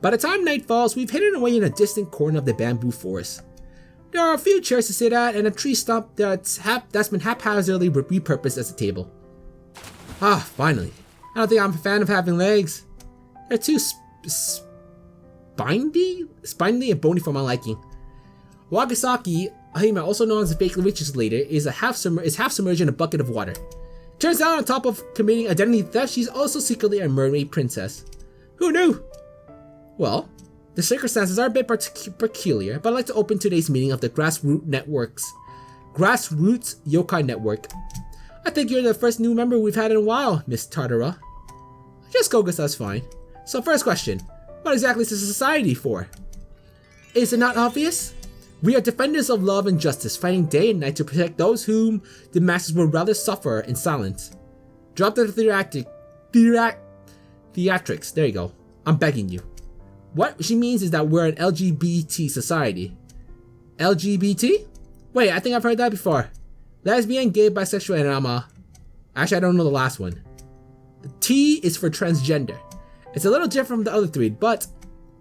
By the time night falls, we've hidden away in a distant corner of the bamboo forest. There are a few chairs to sit at and a tree stump that's been haphazardly repurposed as a table. Ah, finally. I don't think I'm a fan of having legs. They're too spiny and bony for my liking. Wagasaki Ahima, also known as the fake witch's leader, is half submerged in a bucket of water. Turns out, on top of committing identity theft, she's also secretly a mermaid princess. Who knew? Well, the circumstances are a bit peculiar, but I'd like to open today's meeting of the Grassroots Yokai Network. I think you're the first new member we've had in a while, Miss Tartara. Just Kogas, that's fine. So first question, what exactly is the society for? Is it not obvious? We are defenders of love and justice, fighting day and night to protect those whom the masses would rather suffer in silence. Drop the theatrics, there you go. I'm begging you. What she means is that we're an LGBT society. LGBT? Wait, I think I've heard that before. Lesbian, gay, bisexual, and actually, I don't know the last one. The T is for transgender. It's a little different from the other three, but,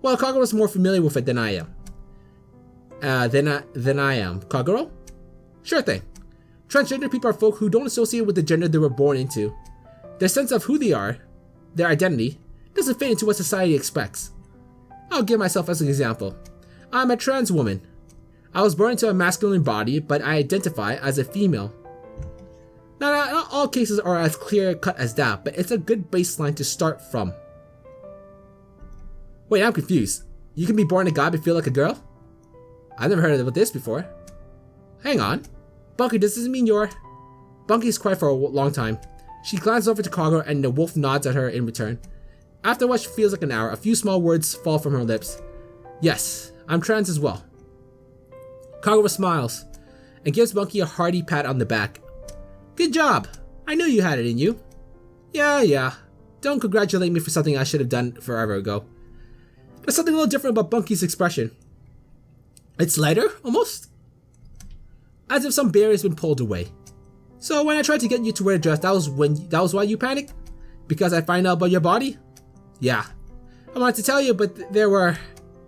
well, Kagura is more familiar with it than I am. Than I am. Kagura? Sure thing. Transgender people are folk who don't associate with the gender they were born into. Their sense of who they are, their identity, doesn't fit into what society expects. I'll give myself as an example. I'm a trans woman. I was born into a masculine body, but I identify as a female. Now, not all cases are as clear cut as that, but it's a good baseline to start from. Wait, I'm confused. You can be born a guy but feel like a girl? I've never heard of this before. Hang on. Bunky, does this mean you're... Bunky's quiet for a long time. She glances over to Kagura and the wolf nods at her in return. After what feels like an hour, a few small words fall from her lips. Yes, I'm trans as well. Kagura smiles and gives Bunky a hearty pat on the back. Good job. I knew you had it in you. Yeah. Don't congratulate me for something I should have done forever ago. There's something a little different about Bunky's expression. It's lighter, almost. As if some barrier has been pulled away. So when I tried to get you to wear a dress, that was why you panicked? Because I find out about your body? Yeah. I wanted to tell you, but there were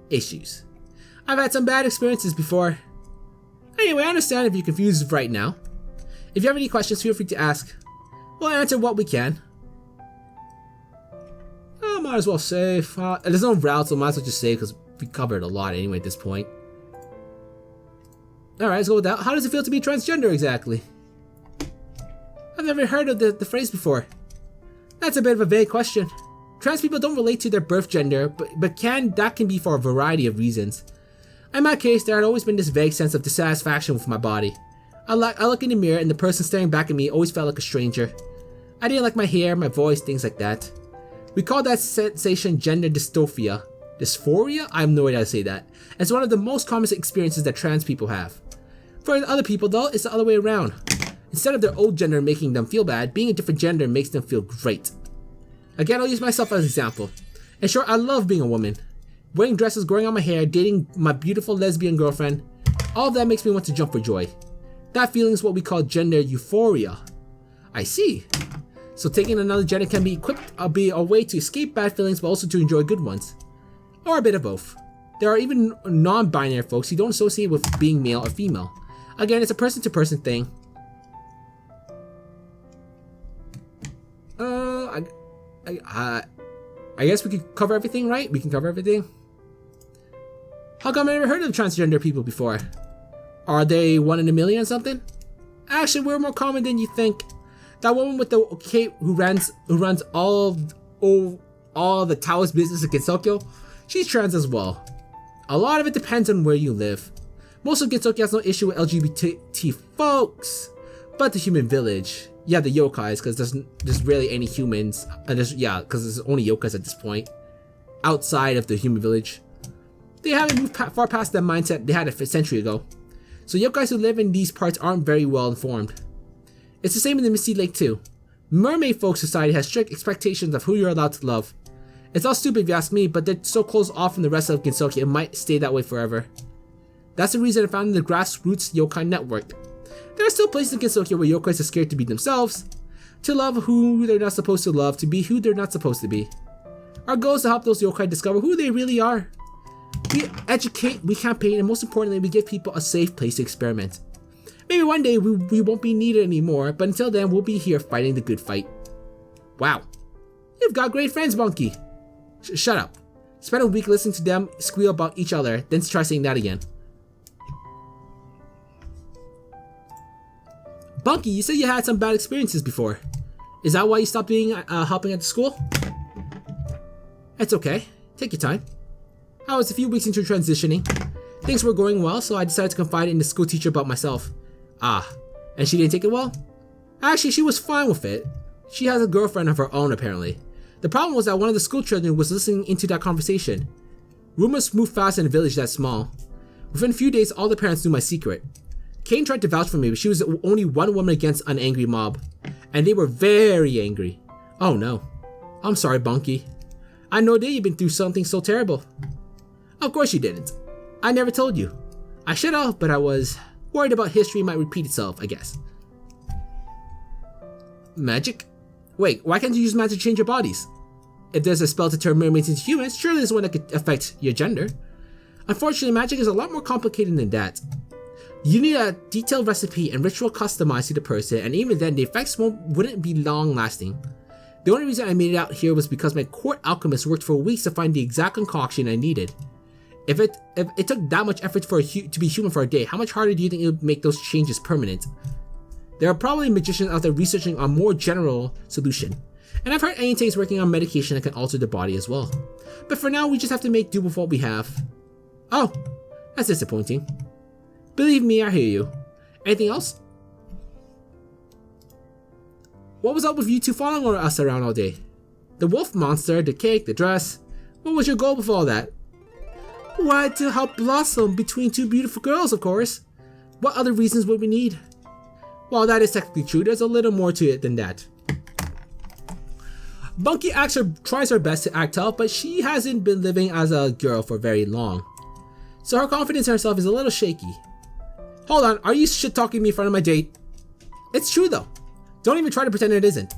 issues. I've had some bad experiences before. Anyway, I understand if you're confused right now. If you have any questions, feel free to ask. We'll answer what we can. I might as well save. There's no route, so I might as well just save because we covered a lot anyway at this point. Alright, let's go with that. How does it feel to be transgender exactly? I've never heard of the phrase before. That's a bit of a vague question. Trans people don't relate to their birth gender, but that can be for a variety of reasons. In my case, there had always been this vague sense of dissatisfaction with my body. I look in the mirror and the person staring back at me always felt like a stranger. I didn't like my hair, my voice, things like that. We call that sensation gender dysphoria. Dysphoria? I have no idea how to say that. It's one of the most common experiences that trans people have. For other people though, it's the other way around. Instead of their old gender making them feel bad, being a different gender makes them feel great. Again, I'll use myself as an example. In short, I love being a woman. Wearing dresses, growing out my hair, dating my beautiful lesbian girlfriend, all of that makes me want to jump for joy. That feeling is what we call gender euphoria. I see. So taking another gender can be a way to escape bad feelings but also to enjoy good ones. Or a bit of both. There are even non-binary folks who don't associate with being male or female. Again, it's a person-to-person thing. I guess we could cover everything, right? We can cover everything. How come I never heard of transgender people before? Are they 1 in a million or something? Actually, we're more common than you think. That woman with the cape who runs all the Taoist business in Gensokyo, she's trans as well. A lot of it depends on where you live. Most of Gensokyo has no issue with LGBT folks, but the human village. Yeah, the yokais, because there's rarely any humans. Because there's only yokais at this point. Outside of the human village. They haven't moved far past that mindset they had a century ago. So yokais who live in these parts aren't very well informed. It's the same in the Misty Lake too. Mermaid folk society has strict expectations of who you're allowed to love. It's all stupid if you ask me, but they're so closed off from the rest of Gensokyo it might stay that way forever. That's the reason I founded the Grassroots Yokai Network. There are still places in Gensokyo where yokais are scared to be themselves, to love who they're not supposed to love, to be who they're not supposed to be. Our goal is to help those yokai discover who they really are. We educate, we campaign, and most importantly, we give people a safe place to experiment. Maybe one day we won't be needed anymore, but until then, we'll be here fighting the good fight. Wow. You've got great friends, Bunky. Shut up. Spend a week listening to them squeal about each other, then try saying that again. Bunky, you said you had some bad experiences before. Is that why you stopped being helping at the school? It's okay. Take your time. I was a few weeks into transitioning. Things were going well, so I decided to confide in the school teacher about myself. Ah, and she didn't take it well? Actually, she was fine with it. She has a girlfriend of her own, apparently. The problem was that one of the school children was listening into that conversation. Rumors move fast in a village that small. Within a few days, all the parents knew my secret. Kane tried to vouch for me, but she was only one woman against an angry mob. And they were very angry. Oh no. I'm sorry, Bunky. I know that you've been through something so terrible. Of course you didn't. I never told you. I should have, but I was worried about history might repeat itself, I guess. Magic? Wait, why can't you use magic to change your bodies? If there's a spell to turn mermaids into humans, surely there's one that could affect your gender. Unfortunately, magic is a lot more complicated than that. You need a detailed recipe and ritual customized to the person, and even then, the effects wouldn't be long lasting. The only reason I made it out here was because my court alchemist worked for weeks to find the exact concoction I needed. If it took that much effort for to be human for a day, how much harder do you think it would make those changes permanent? There are probably magicians out there researching a more general solution, and I've heard Ainte is working on medication that can alter the body as well. But for now, we just have to make do with what we have. Oh, that's disappointing. Believe me, I hear you. Anything else? What was up with you two following us around all day? The wolf monster, the cake, the dress. What was your goal with all that? Why, to help blossom between two beautiful girls, of course. What other reasons would we need? While that is technically true, there's a little more to it than that. Bunky tries her best to act tough, but she hasn't been living as a girl for very long. So her confidence in herself is a little shaky. Hold on, are you shit-talking me in front of my date? It's true though. Don't even try to pretend it isn't.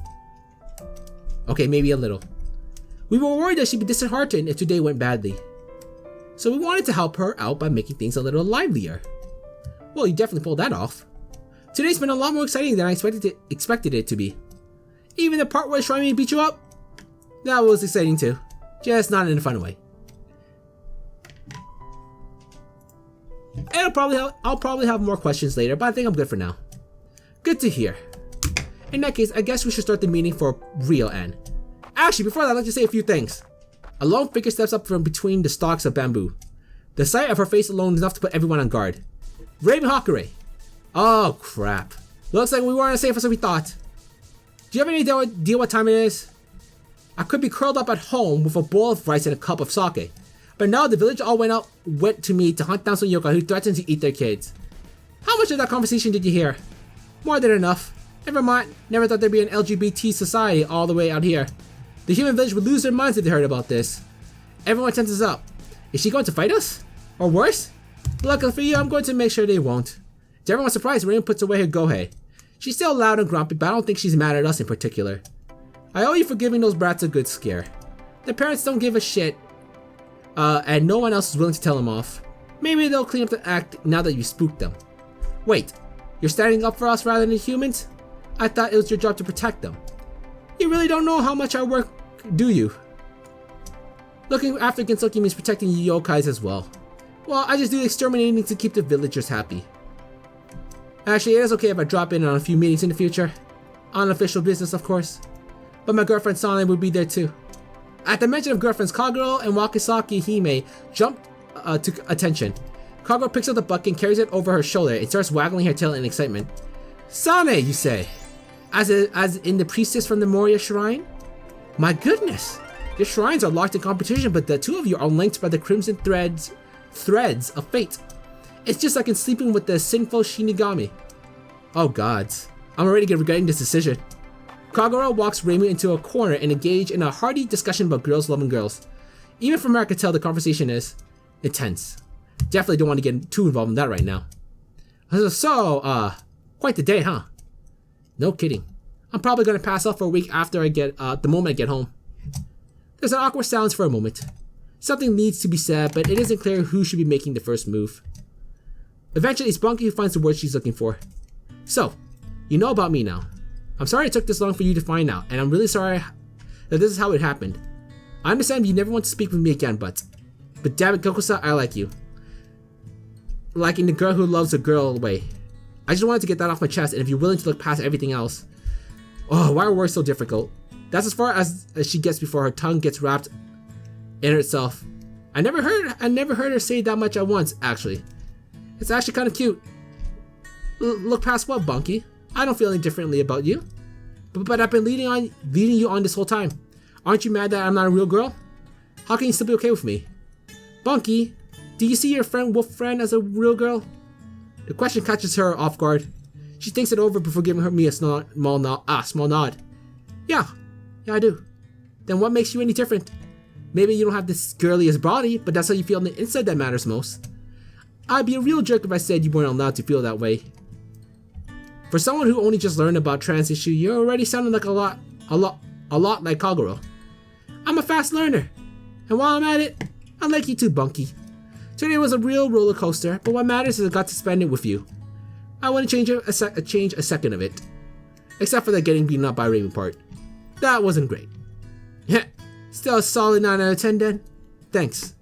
Okay, maybe a little. We were worried that she'd be disheartened if today went badly. So we wanted to help her out by making things a little livelier. Well, you definitely pulled that off. Today's been a lot more exciting than I expected it to be. Even the part where it's trying me to beat you up? That was exciting too. Just not in a fun way. And I'll probably have more questions later, but I think I'm good for now. Good to hear. In that case, I guess we should start the meeting for real, Anne. Actually, before that, I'd like to say a few things. A lone figure steps up from between the stalks of bamboo. The sight of her face alone is enough to put everyone on guard. Raven Hakure. Oh, crap. Looks like we weren't as safe as we thought. Do you have any idea what time it is? I could be curled up at home with a bowl of rice and a cup of sake. But now the village all went to me to hunt down some yokai who threatened to eat their kids. How much of that conversation did you hear? More than enough. Never mind, never thought there'd be an LGBT society all the way out here. The human village would lose their minds if they heard about this. Everyone tenses up. Is she going to fight us? Or worse? Luckily for you, I'm going to make sure they won't. To everyone's surprise, Rain puts away her gohei. She's still loud and grumpy, but I don't think she's mad at us in particular. I owe you for giving those brats a good scare. Their parents don't give a shit, and no one else is willing to tell them off. Maybe they'll clean up the act now that you spooked them. Wait, you're standing up for us rather than humans? I thought it was your job to protect them. You really don't know how much I work, do you? Looking after Gensoki means protecting yokais as well. Well, I just do exterminating to keep the villagers happy. Actually, it is okay if I drop in on a few meetings in the future. Unofficial business, of course. But my girlfriend Sana would be there too. At the mention of girlfriends, Kagero and Wakisaki Hime jump to attention. Kagero picks up the bucket and carries it over her shoulder and starts waggling her tail in excitement. Sane, you say? As in the priestess from the Moria shrine? My goodness! Your shrines are locked in competition, but the two of you are linked by the crimson threads of fate. It's just like in sleeping with the sinful Shinigami. Oh gods, I'm already regretting this decision. Kagero walks Reimu into a corner and engage in a hearty discussion about girls loving girls. Even from where I could tell, the conversation is intense. Definitely don't want to get too involved in that right now. So, quite the day, huh? No kidding. I'm probably gonna pass out for a week after I get, the moment I get home. There's an awkward silence for a moment. Something needs to be said, but it isn't clear who should be making the first move. Eventually, it's Bunky who finds the word she's looking for. So, you know about me now. I'm sorry it took this long for you to find out, and I'm really sorry that this is how it happened. I understand you never want to speak with me again, but damn it, Gokusa, I like you. Liking the girl who loves a girl away. I just wanted to get that off my chest, and if you're willing to look past everything else. Oh, why are words so difficult? That's as far as she gets before her tongue gets wrapped in herself. I never heard her say that much at once, actually. It's actually kind of cute. Look past what, Bunky? I don't feel any differently about you. But I've been leading you on this whole time. Aren't you mad that I'm not a real girl? How can you still be okay with me? Bunky, do you see your wolf friend as a real girl? The question catches her off guard. She thinks it over before giving me a small nod. Yeah, I do. Then what makes you any different? Maybe you don't have this girliest body, but that's how you feel on the inside that matters most. I'd be a real jerk if I said you weren't allowed to feel that way. For someone who only just learned about trans issue, you're already sounding like a lot like Kaguro. I'm a fast learner, and while I'm at it, I like you too, Bunky. Today was a real roller coaster, but what matters is I got to spend it with you. I wouldn't change a second of it, except for the getting beaten up by Raven part. That wasn't great. Still a solid 9 out of 10 then. Thanks.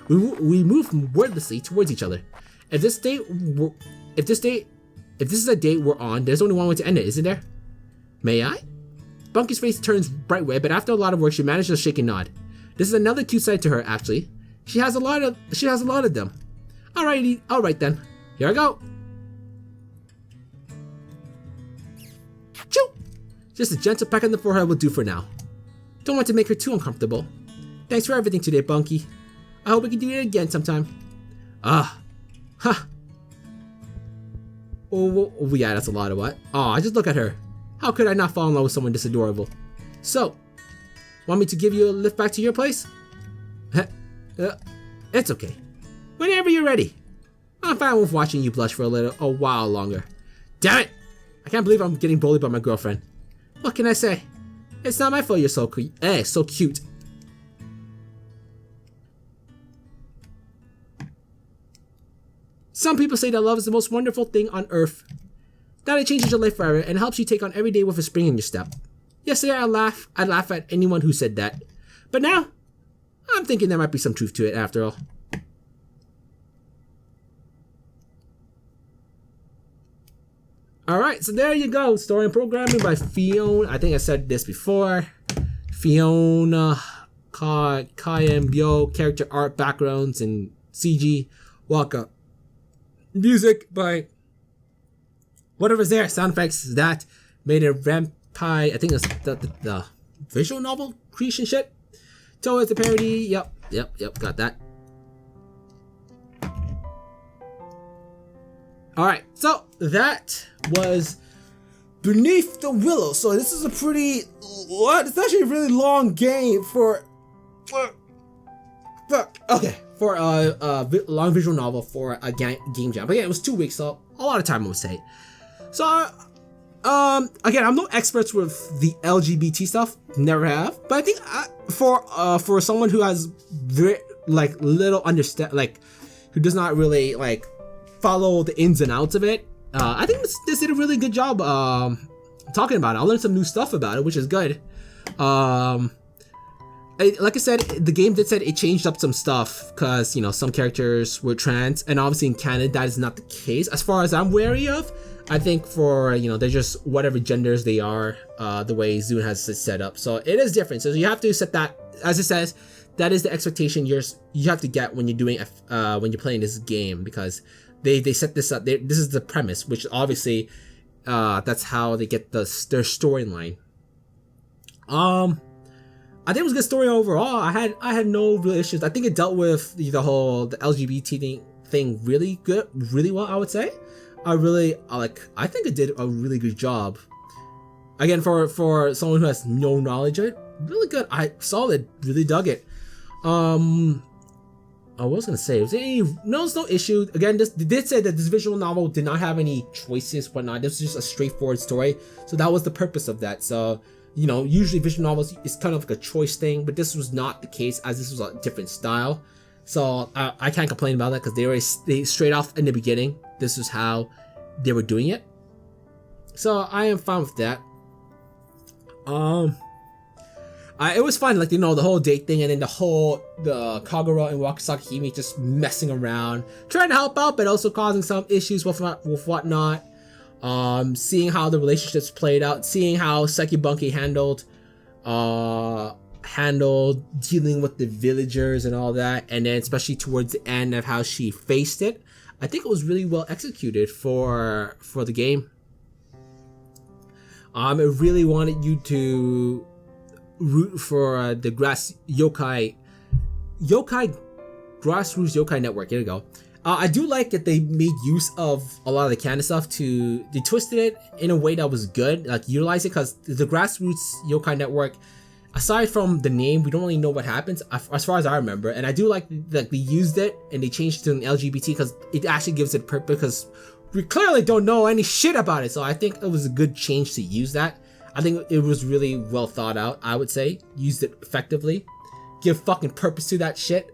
We moved wordlessly towards each other. If this is a date we're on, there's only one way to end it, isn't there? May I? Bunky's face turns bright red, but after a lot of work, she manages to shake and nod. This is another cute side to her, actually. She has a lot of them. Alright then. Here I go. Choo! Just a gentle peck on the forehead will do for now. Don't want to make her too uncomfortable. Thanks for everything today, Bunky. I hope we can do it again sometime. Oh, yeah, that's a lot of what? Aw, just look at her. How could I not fall in love with someone this adorable? So, want me to give you a lift back to your place? It's okay. Whenever you're ready. I'm fine with watching you blush for a while longer. Damn it! I can't believe I'm getting bullied by my girlfriend. What can I say? It's not my fault you're so cute. Some people say that love is the most wonderful thing on earth. That it changes your life forever and helps you take on every day with a spring in your step. Yesterday I'd laugh at anyone who said that. But now, I'm thinking there might be some truth to it after all. Alright, so there you go. Story and programming by Fiona. I think I said this before. Fiona Kayembyo, character art, backgrounds, and CG. Waka. Music by whatever's there. Sound effects that made a vampire. I think it's the visual novel creation shit. Touhou is the parody. Yep, got that. Alright, so that was Beneath the Willows. So this is a pretty, it's actually a really long game for a long visual novel for a game jam. But yeah, it was 2 weeks, so a lot of time I would say. So, again, I'm no expert with the LGBT stuff, never have. But I think for someone who has very, little understand, who does not really follow the ins and outs of it, I think this did a really good job talking about it. I learned some new stuff about it, which is good. Like I said, the game did say it changed up some stuff because, some characters were trans, and obviously in Canada that is not the case as far as I'm wary of. I think for, they're just whatever genders they are, the way Zune has it set up. So it is different. So you have to set that, as it says, that is the expectation you have to get when you're doing when you're playing this game, because they set this up. This is the premise, which obviously that's how they get their storyline. I think it was a good story overall. I had no real issues. I think it dealt with the LGBT thing really well, I would say. I think it did a really good job. Again, for someone who has no knowledge of it, really good. Solid. Really dug it. I was gonna say, there's no issue. Again, they did say that this visual novel did not have any choices, whatnot. This was just a straightforward story. So that was the purpose of that. So You know, usually visual novels is kind of like a choice thing, but this was not the case, as this was a different style. So I can't complain about that, because they straight off in the beginning, this was how they were doing it. So I am fine with that. It was fun, like, you know, the whole date thing, and then the Kagura and Wakasaki Hime just messing around, trying to help out, but also causing some issues with whatnot. Seeing how the relationships played out, seeing how Sekibunki handled dealing with the villagers and all that, and then especially towards the end of how she faced it. I think it was really well executed for the game. It really wanted you to root for the grassroots yokai network. Here we go. I do like that they made use of a lot of the canon stuff they twisted it in a way that was good, like utilize it, because the grassroots yokai network, aside from the name, we don't really know what happens as far as I remember, and I do like that they used it and they changed it to an LGBT, because it actually gives it purpose, because we clearly don't know any shit about it. So I think it was a good change to use that. I think it was really well thought out, I would say. Used it effectively. Give fucking purpose to that shit.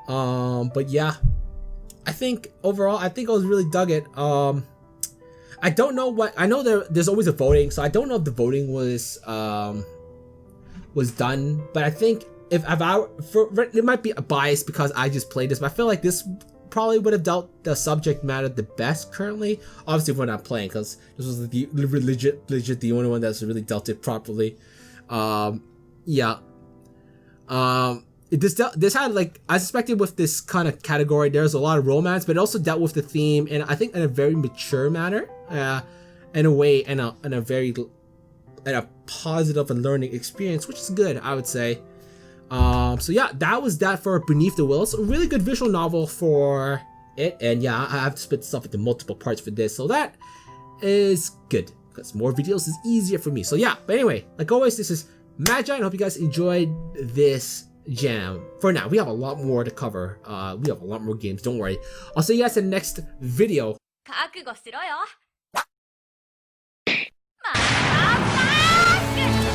But yeah. I think overall, I was really dug it. I don't know I know there's always a voting, so I don't know if the voting was done, but I think it might be a bias because I just played this, but I feel like this probably would have dealt the subject matter the best currently. Obviously, we're not playing, because this was the legit the only one that's really dealt it properly. Yeah. This had, like, I suspected with this kind of category, there's a lot of romance, but it also dealt with the theme, and I think in a very mature manner, in a way, in a positive and learning experience, which is good, I would say. So yeah, that was that for Beneath the Willows. A really good visual novel for it, and yeah, I have to split stuff into multiple parts for this, so that is good, because more videos is easier for me. So yeah, but anyway, like always, this is Magi, and I hope you guys enjoyed this jam. For now, we have a lot more to cover. We have a lot more games, don't worry. I'll see you guys in the next video. 覚悟しろよ。またバーク